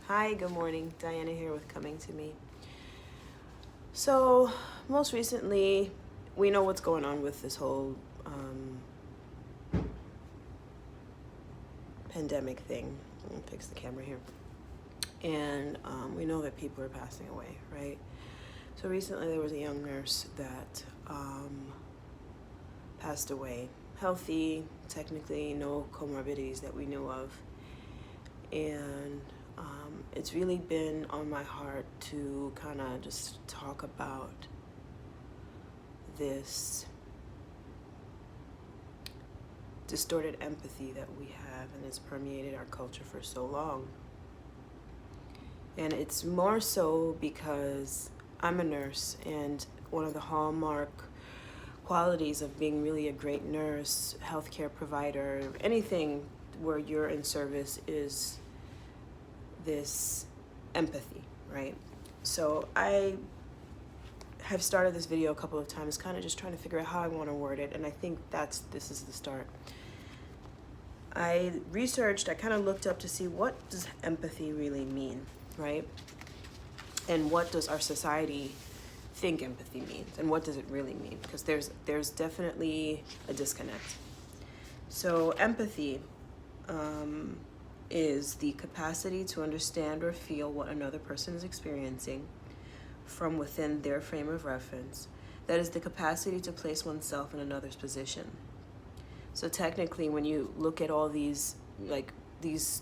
Hi, good morning. Diana here with Coming to Me. So, most recently, we know what's going on with this whole pandemic thing. Let me fix the camera here. And we know that people are passing away, right? So, recently there was a young nurse that passed away. Healthy, technically, no comorbidities that we knew of. And it's really been on my heart to kind of just talk about this distorted empathy that we have, and it's permeated our culture for so long. And it's more so because I'm a nurse, and one of the hallmark qualities of being really a great nurse, healthcare provider, anything where you're in service is this empathy, right? So I have started this video a couple of times, kind of just trying to figure out how I want to word it, and I think this is the start. I researched, I kind of looked up to see what does empathy really mean, right? And what does our society think empathy means, and what does it really mean? Because there's definitely a disconnect. So empathy is the capacity to understand or feel what another person is experiencing from within their frame of reference. That is the capacity to place oneself in another's position. So technically, when you look at all these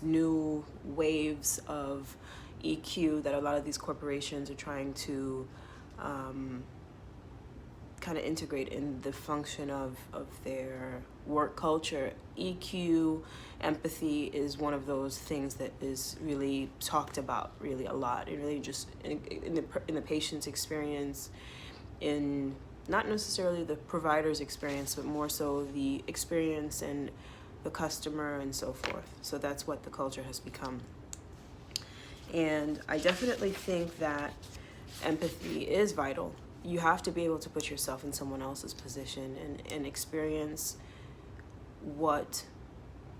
new waves of EQ that a lot of these corporations are trying to kind of integrate in the function of their work culture, EQ, empathy is one of those things that is really talked about really a lot. It really just in the patient's experience, in not necessarily the provider's experience, but more so the experience and the customer and so forth. So that's what the culture has become. And I definitely think that empathy is vital. You have to be able to put yourself in someone else's position and experience what,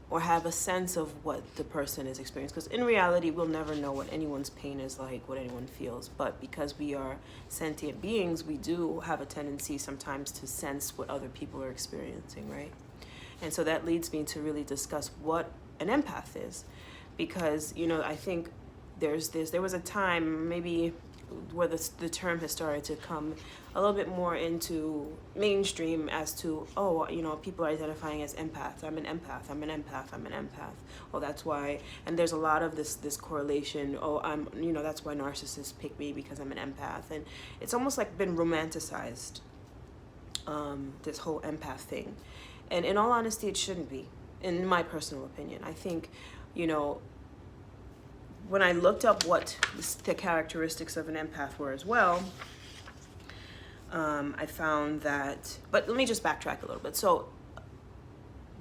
or have a sense of what the person is experiencing. Because in reality, we'll never know what anyone's pain is like, what anyone feels. But because we are sentient beings, we do have a tendency sometimes to sense what other people are experiencing, right? And so that leads me to really discuss what an empath is. Because, I think there was a time maybe where the term has started to come a little bit more into mainstream as to, people are identifying as empaths. I'm an empath. Well, that's why, and there's a lot of this correlation. That's why narcissists pick me because I'm an empath. And it's almost like been romanticized, this whole empath thing. And in all honesty, it shouldn't be, in my personal opinion. I think, when I looked up what the characteristics of an empath were as well, I found that, but let me just backtrack a little bit. So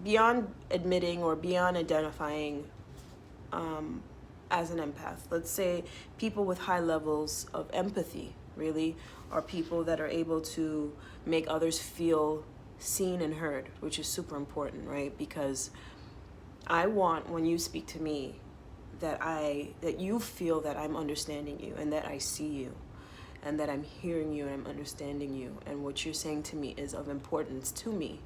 beyond admitting or beyond identifying as an empath, let's say people with high levels of empathy really are people that are able to make others feel seen and heard, which is super important, right? Because I want, when you speak to me, that you feel that I'm understanding you and that I see you and that I'm hearing you and I'm understanding you, and what you're saying to me is of importance to me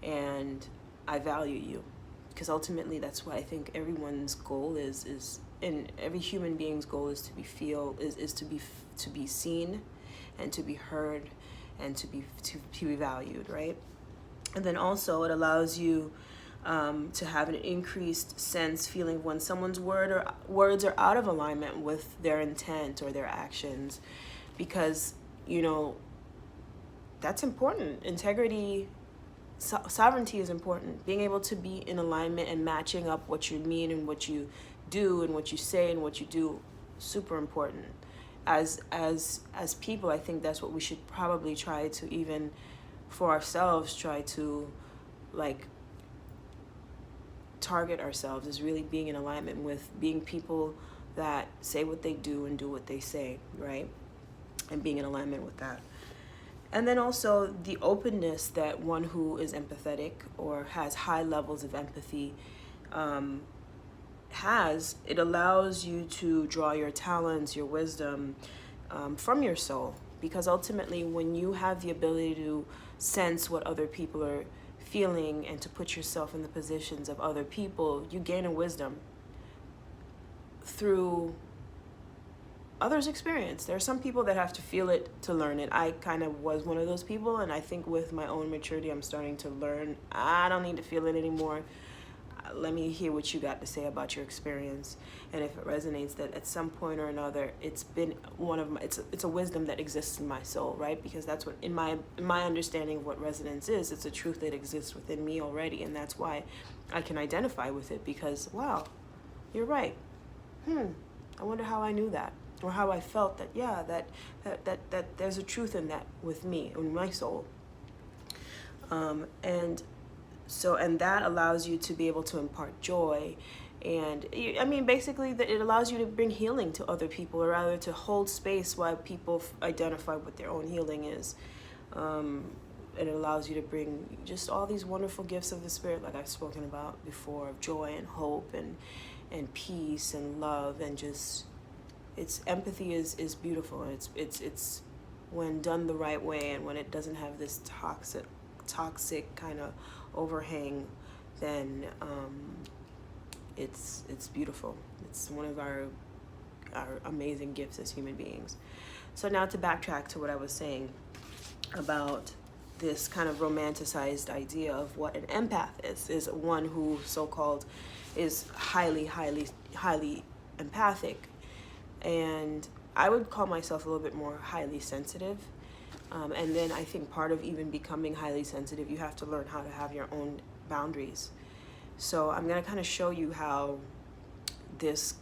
and I value you. Because ultimately that's what I think everyone's goal is and every human being's goal is to be seen and to be heard and to be valued, right? And then also it allows you to have an increased feeling when someone's words are out of alignment with their intent or their actions, because that's important. Integrity, sovereignty is important. Being able to be in alignment and matching up what you mean and what you do and what you say and what you do, super important. As people, I think that's what we should probably try to, even for ourselves, try to target ourselves, is really being in alignment with being people that say what they do and do what they say, right? And being in alignment with that. And then also the openness that one who is empathetic or has high levels of empathy it allows you to draw your talents, your wisdom, from your soul. Because ultimately, when you have the ability to sense what other people are feeling and to put yourself in the positions of other people, you gain a wisdom through others' experience. There are some people that have to feel it to learn it. I kind of was one of those people, and I think with my own maturity, I'm starting to learn I don't need to feel it anymore. Let me hear what you got to say about your experience, and if it resonates, that at some point or another it's been one of my it's a wisdom that exists in my soul, right? Because that's what in my understanding of what resonance is, it's a truth that exists within me already, and that's why I can identify with it, because wow, you're right. I wonder how I knew that, or how I felt that, yeah, that there's a truth in that with me, in my soul. And that allows you to be able to impart joy. And I mean, basically, that it allows you to bring healing to other people, or rather to hold space while people identify what their own healing is. It allows you to bring just all these wonderful gifts of the spirit, like I've spoken about before, of joy and hope and peace and love, and just it's empathy is beautiful. It's when done the right way, and when it doesn't have this toxic kind of overhang, then it's beautiful. It's one of our amazing gifts as human beings. So now to backtrack to what I was saying about this kind of romanticized idea of what an empath is one who so-called is highly empathic. And I would call myself a little bit more highly sensitive. And then I think part of even becoming highly sensitive, you have to learn how to have your own boundaries. So I'm going to kind of show you how this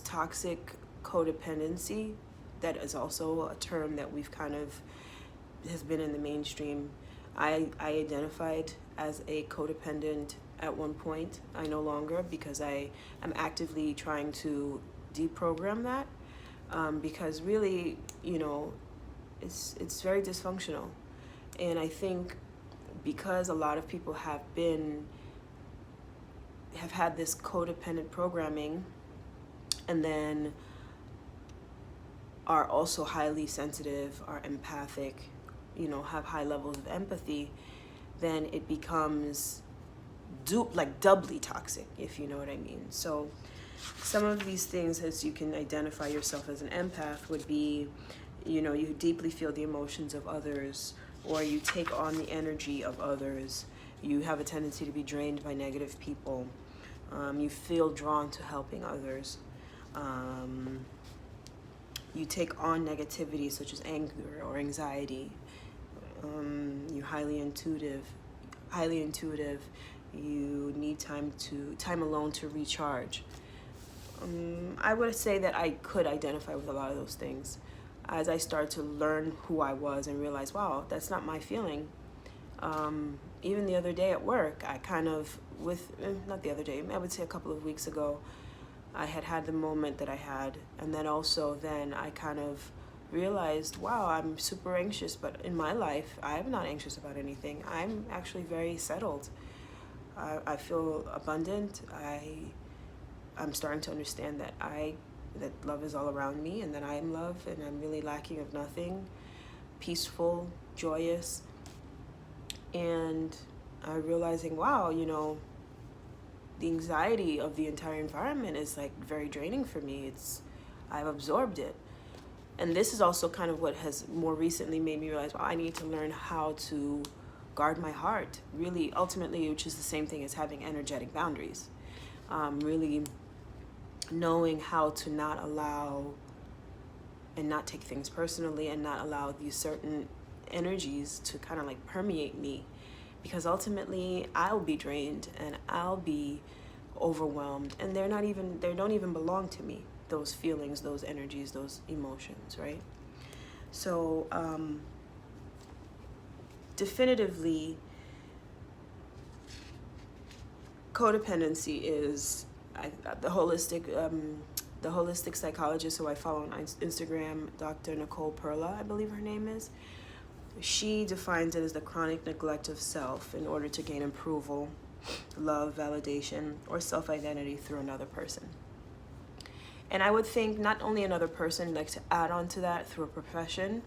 toxic codependency, that is also a term that we've kind of has been in the mainstream. I identified as a codependent at one point. I no longer, because I'm actively trying to deprogram that, because really, it's very dysfunctional. And I think because a lot of people have had this codependent programming, and then are also highly sensitive, are empathic, have high levels of empathy, then it becomes doubly toxic, if you know what I mean. So some of these things, as you can identify yourself as an empath, would be, you deeply feel the emotions of others, or you take on the energy of others. You have a tendency to be drained by negative people. You feel drawn to helping others. You take on negativity such as anger or anxiety. You're highly intuitive. You need time alone to recharge. I would say that I could identify with a lot of those things. As I started to learn who I was and realize, wow, that's not my feeling. Even the other day at work, I kind of, not the other day, I would say a couple of weeks ago, I had the moment that I had. And then I kind of realized, wow, I'm super anxious, but in my life, I'm not anxious about anything. I'm actually very settled. I feel abundant. I'm starting to understand that love is all around me, and that I am love, and I'm really lacking of nothing. Peaceful, joyous, and I'm realizing, wow, the anxiety of the entire environment is like very draining for me. I've absorbed it. And this is also kind of what has more recently made me realize, well, I need to learn how to guard my heart, really, ultimately, which is the same thing as having energetic boundaries. Really knowing how to not allow and not take things personally, and not allow these certain energies to kind of like permeate me, because ultimately I'll be drained and I'll be overwhelmed, and they don't even belong to me, those feelings, those energies, those emotions, right? So definitively, codependency is the holistic psychologist who I follow on Instagram, Dr. Nicole Perla, I believe her name is. She defines it as the chronic neglect of self in order to gain approval love, validation, or self-identity through another person. And I would think not only another person, like to add on to that through a profession,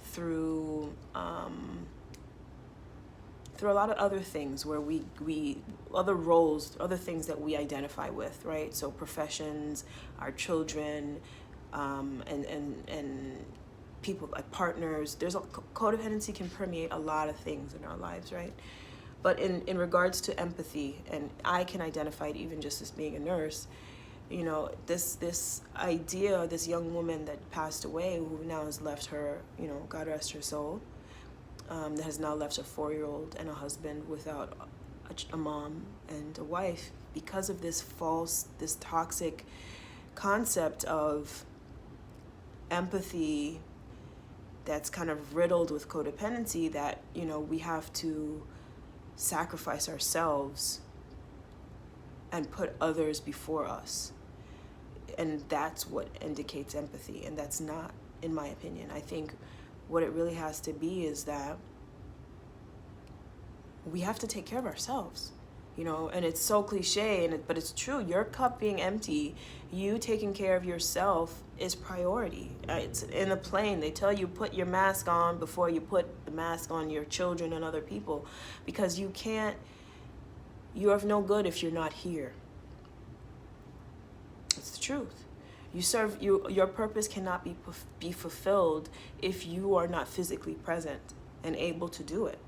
through through a lot of other things where we other roles, other things that we identify with, right? So professions, our children, and people like partners. There's a codependency can permeate a lot of things in our lives, right? But in regards to empathy, and I can identify it even just as being a nurse, you know, this idea, this young woman that passed away, who now has left her, you know, God rest her soul, that has now left a 4-year-old and a husband without a mom and a wife because of this toxic concept of empathy that's kind of riddled with codependency, that, you know, we have to sacrifice ourselves and put others before us. And that's what indicates empathy, and that's not, in my opinion. I think what it really has to be is that we have to take care of ourselves, you know. And it's so cliche, but it's true. Your cup being empty, you taking care of yourself is priority. It's in the plane, they tell you put your mask on before you put the mask on your children and other people, because you're of no good if you're not here. It's the truth. Your purpose cannot be fulfilled if you are not physically present and able to do it,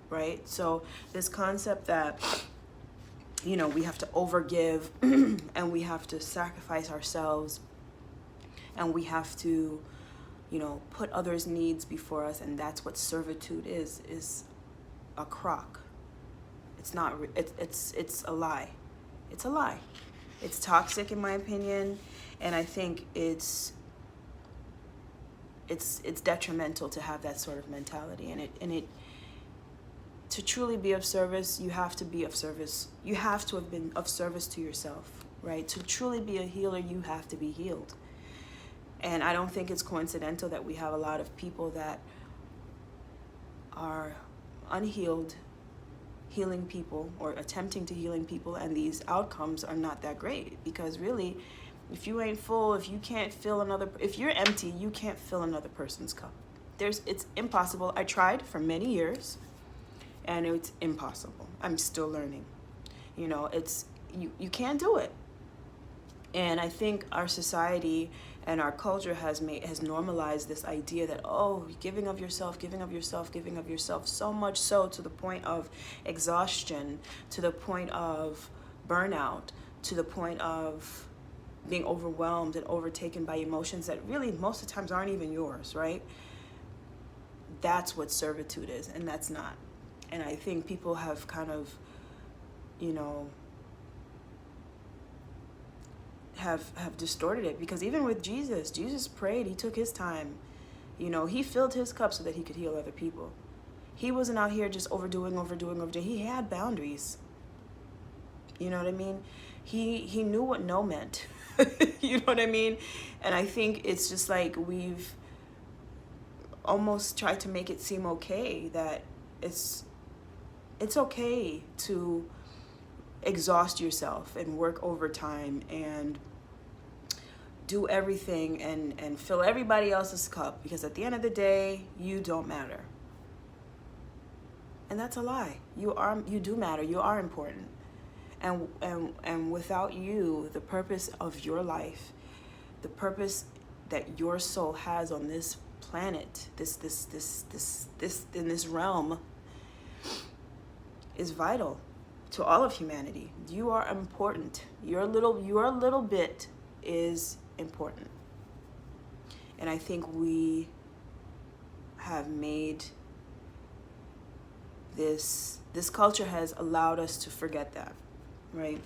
right? So this concept that, you know, we have to overgive and we have to sacrifice ourselves and we have to, you know, put others' needs before us, and that's what servitude is a crock. It's not. It's a lie. It's a lie. It's toxic, in my opinion, and I think it's detrimental to have that sort of mentality. And it to truly be of service, you have to be of service. You have to have been of service to yourself, right? To truly be a healer, you have to be healed. And I don't think it's coincidental that we have a lot of people that are unhealed, healing people or attempting to healing people, and these outcomes are not that great, because really, if you ain't full, if you can't fill if you're empty, you can't fill another person's cup. It's impossible. I tried for many years and it's impossible. I'm still learning. You know, you can't do it. And I think our society and our culture has normalized this idea that, oh, giving of yourself, so much so to the point of exhaustion, to the point of burnout, to the point of being overwhelmed and overtaken by emotions that really most of the times aren't even yours, right? That's what servitude is, and that's not. And I think people have kind of, you know, have distorted it, because even with Jesus prayed, he took his time, you know, he filled his cup so that he could heal other people. He wasn't out here just overdoing. He had boundaries. You know what I mean? He knew what no meant. You know what I mean? And I think it's just like we've almost tried to make it seem okay that it's okay to exhaust yourself and work overtime and do everything and fill everybody else's cup, because at the end of the day, you don't matter. And that's a lie. You do matter. You are important. And without you, the purpose of your life, the purpose that your soul has on this planet, this in this realm, is vital to all of humanity. You are important. Your little bit is important. And I think we have made this culture has allowed us to forget that, right?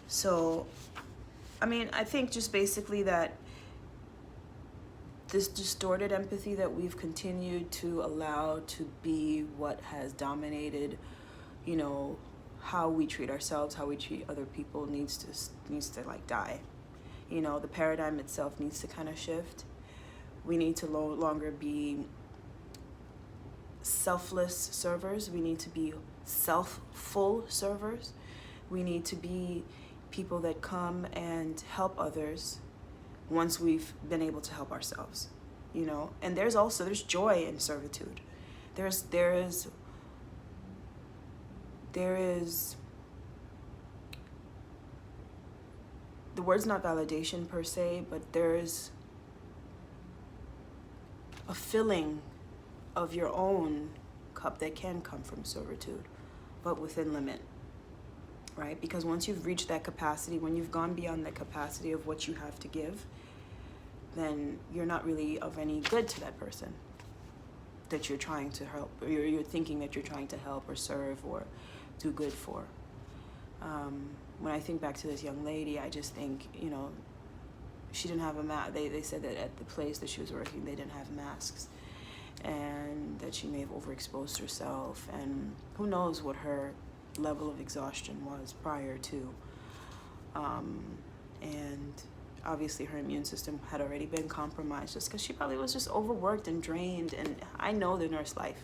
So, I mean, I think just basically that this distorted empathy that we've continued to allow to be what has dominated, you know, how we treat ourselves, how we treat other people needs to like die. You know, the paradigm itself needs to kind of shift. We need to no longer be selfless servers. We need to be self-full servers. We need to be people that come and help others once we've been able to help ourselves, you know. And there's joy in servitude. There is the word's not validation per se, but there's a filling of your own cup that can come from servitude, but within limit, right? Because once you've reached that capacity, when you've gone beyond the capacity of what you have to give, then you're not really of any good to that person that you're trying to help, or you're thinking that you're trying to help or serve or do good for. When I think back to this young lady, I just think, you know, she didn't have a mask. They said that at the place that she was working, they didn't have masks, and that she may have overexposed herself, and who knows what her level of exhaustion was prior to. And obviously her immune system had already been compromised just because she probably was just overworked and drained. And I know the nurse life,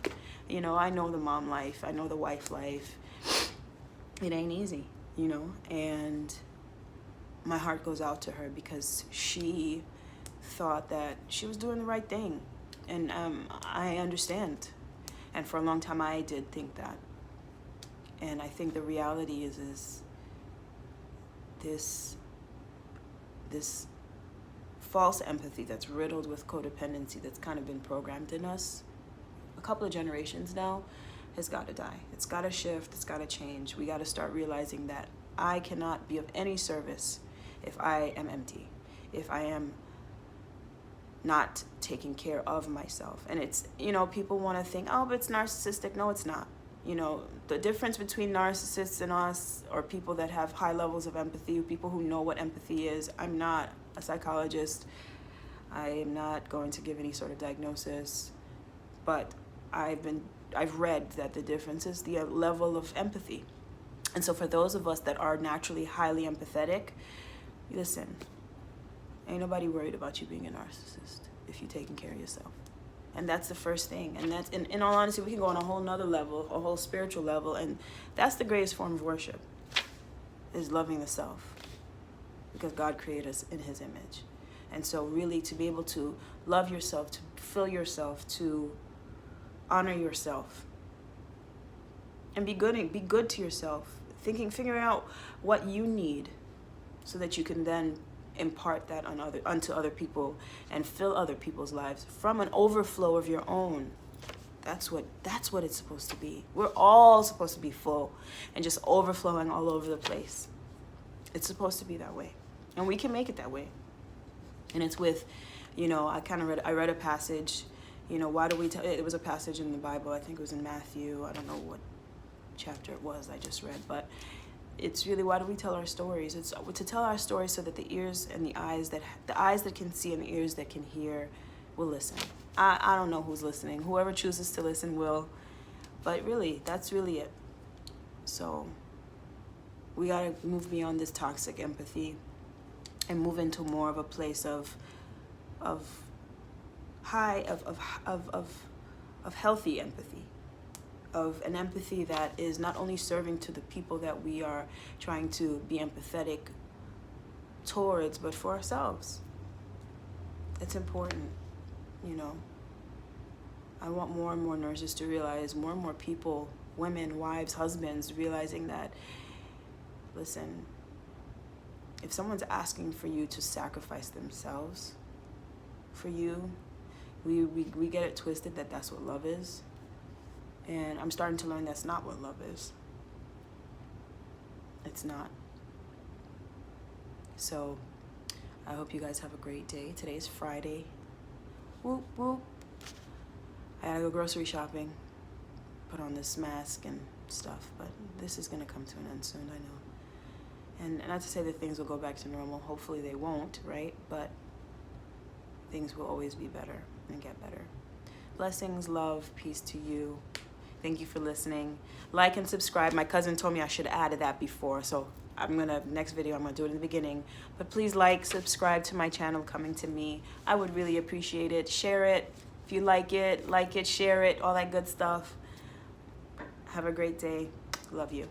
you know, I know the mom life, I know the wife life. It ain't easy, you know, and my heart goes out to her because she thought that she was doing the right thing. And I understand. And for a long time, I did think that. And I think the reality is this false empathy that's riddled with codependency that's kind of been programmed in us a couple of generations now has got to die. It's got to shift. It's got to change. We got to start realizing that I cannot be of any service if I am empty, if I am not taking care of myself. And it's, you know, people want to think, oh, but it's narcissistic. No, it's not. You know, the difference between narcissists and us, or people that have high levels of empathy, people who know what empathy is. I'm not a psychologist. I am not going to give any sort of diagnosis, but I've read that the difference is the level of empathy. And so for those of us that are naturally highly empathetic, listen, ain't nobody worried about you being a narcissist if you're taking care of yourself. And that's the first thing. And that's, in all honesty, we can go on a whole nother level, a whole spiritual level. And that's the greatest form of worship, is loving the self. Because God created us in his image. And so really to be able to love yourself, to fill yourself, to honor yourself, and be good to yourself, figuring out what you need so that you can then impart that onto other people and fill other people's lives from an overflow of your own. That's what it's supposed to be. We're all supposed to be full and just overflowing all over the place. It's supposed to be that way, and we can make it that way. And it's with, you know, I read a passage, you know, why do we it was a passage in the Bible, I think it was in Matthew, I don't know what chapter it was I just read, but it's really, why do we tell our stories? It's to tell our stories so that the ears and the eyes that can see and the ears that can hear will listen. I don't know who's listening. Whoever chooses to listen will. But really, that's really it. So we gotta move beyond this toxic empathy and move into more of a place of healthy empathy. Of an empathy that is not only serving to the people that we are trying to be empathetic towards, but for ourselves. It's important, you know. I want more and more nurses to realize, more and more people, women, wives, husbands, realizing that, listen, if someone's asking for you to sacrifice themselves for you, we get it twisted that that's what love is. And I'm starting to learn that's not what love is. It's not. So I hope you guys have a great day. Today's Friday. Whoop, whoop. I gotta go grocery shopping, put on this mask and stuff, but this is gonna come to an end soon, I know. And not to say that things will go back to normal. Hopefully they won't, right? But things will always be better and get better. Blessings, love, peace to you. Thank you for listening. Like and subscribe. My cousin told me I should have added that before, so next video I'm gonna do it in the beginning. But please like, subscribe to my channel, Coming to Me. I would really appreciate it. Share it if you like it, share it, all that good stuff. Have a great day. Love you.